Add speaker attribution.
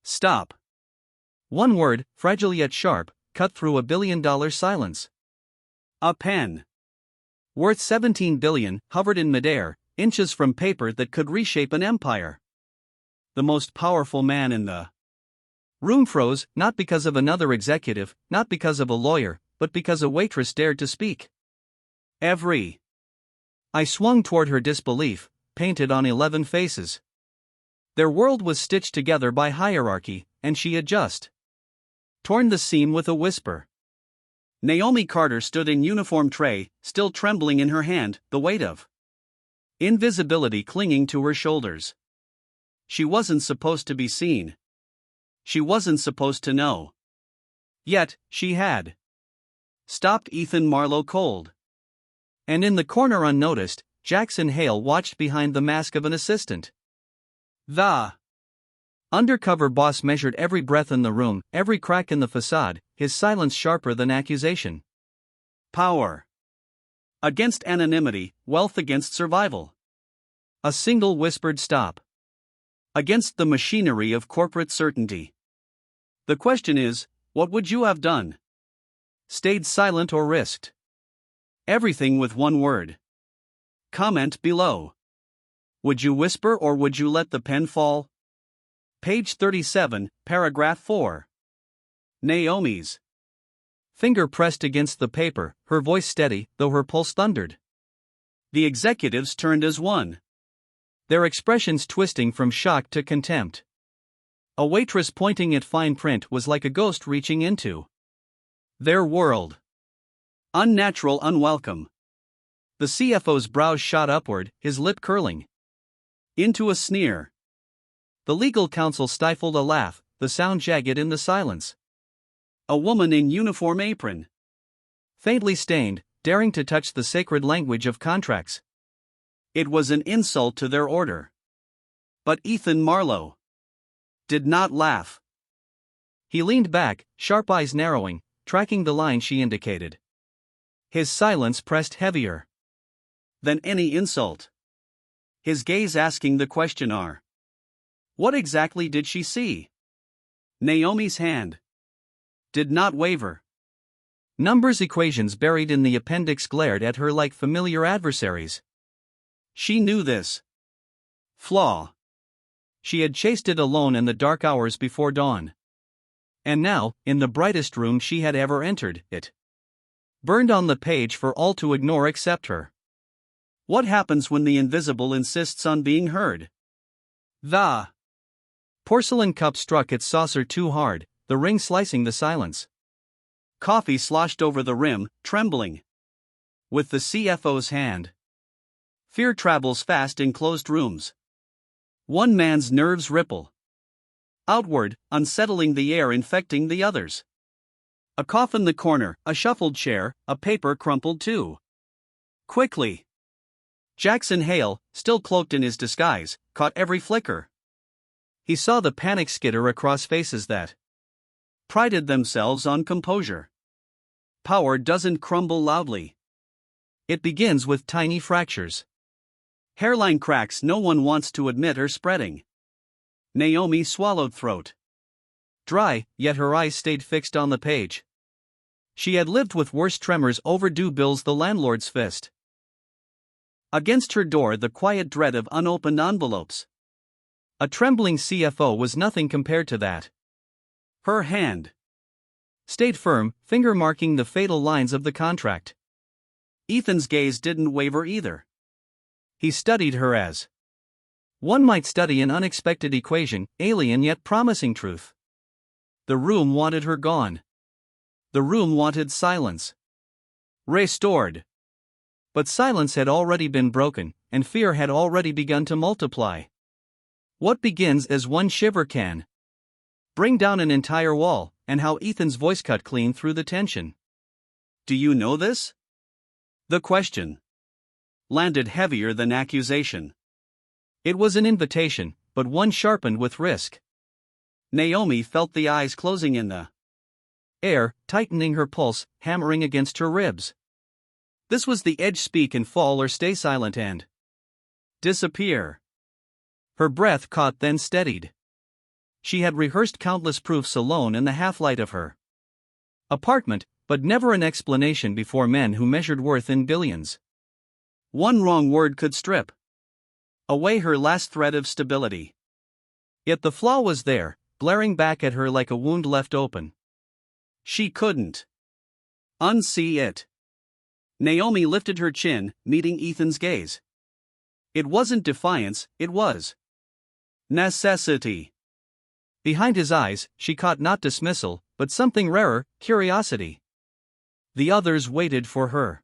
Speaker 1: Stop. One word, fragile yet sharp, cut through $1 billion silence. A pen. Worth 17 billion, hovered in midair, inches from paper that could reshape an empire. The most powerful man in the room froze, not because of another executive, not because of a lawyer, but because a waitress dared to speak. I swung toward her disbelief, painted on 11 faces. Their world was stitched together by hierarchy, and she had just torn the seam with a whisper. Naomi Carter stood in uniform tray, still trembling in her hand, the weight of invisibility clinging to her shoulders. She wasn't supposed to be seen. She wasn't supposed to know. Yet, she had stopped Ethan Marlowe cold. And in the corner unnoticed, Jackson Hale watched behind the mask of an assistant. The undercover boss measured every breath in the room, every crack in the facade, his silence sharper than accusation. Power against anonymity, wealth against survival. A single whispered stop against the machinery of corporate certainty. The question is, what would you have done? Stayed silent or risked everything with one word? Comment below. Would you whisper or would you let the pen fall? Page 37, paragraph 4. Naomi's finger pressed against the paper, her voice steady, though her pulse thundered. The executives turned as one, their expressions twisting from shock to contempt. A waitress pointing at fine print was like a ghost reaching into their world. Unnatural, unwelcome. The CFO's brows shot upward, his lip curling into a sneer. The legal counsel stifled a laugh, the sound jagged in the silence. A woman in uniform apron, faintly stained, daring to touch the sacred language of contracts. It was an insult to their order. But Ethan Marlowe did not laugh. He leaned back, sharp eyes narrowing, tracking the line she indicated. His silence pressed heavier than any insult. His gaze asking the question what exactly did she see? Naomi's hand did not waver. Numbers equations buried in the appendix glared at her like familiar adversaries. She knew this flaw. She had chased it alone in the dark hours before dawn. And now, in the brightest room she had ever entered, it burned on the page for all to ignore except her. What happens when the invisible insists on being heard? The porcelain cup struck its saucer too hard, the ring slicing the silence. Coffee sloshed over the rim, trembling with the CFO's hand. Fear travels fast in closed rooms. One man's nerves ripple outward, unsettling the air, infecting the others. A cough in the corner, a shuffled chair, a paper crumpled too quickly. Jackson Hale, still cloaked in his disguise, caught every flicker. He saw the panic skitter across faces that prided themselves on composure. Power doesn't crumble loudly. It begins with tiny fractures. Hairline cracks no one wants to admit are spreading. Naomi swallowed, throat dry, yet her eyes stayed fixed on the page. She had lived with worse tremors, overdue bills, the landlord's fist against her door, the quiet dread of unopened envelopes. A trembling CFO was nothing compared to that. Her hand stayed firm, finger marking the fatal lines of the contract. Ethan's gaze didn't waver either. He studied her as one might study an unexpected equation, alien yet promising truth. The room wanted her gone. The room wanted silence restored. But silence had already been broken, and fear had already begun to multiply. What begins as one shiver can bring down an entire wall, and how Ethan's voice cut clean through the tension. Do you know this? The question landed heavier than accusation. It was an invitation, but one sharpened with risk. Naomi felt the eyes closing in the air, tightening her pulse, hammering against her ribs. This was the edge: speak and fall or stay silent and disappear. Her breath caught, then steadied. She had rehearsed countless proofs alone in the half-light of her apartment, but never an explanation before men who measured worth in billions. One wrong word could strip away her last thread of stability. Yet the flaw was there, glaring back at her like a wound left open. She couldn't unsee it. Naomi lifted her chin, meeting Ethan's gaze. It wasn't defiance, it was necessity. Behind his eyes, she caught not dismissal, but something rarer, curiosity. The others waited for her.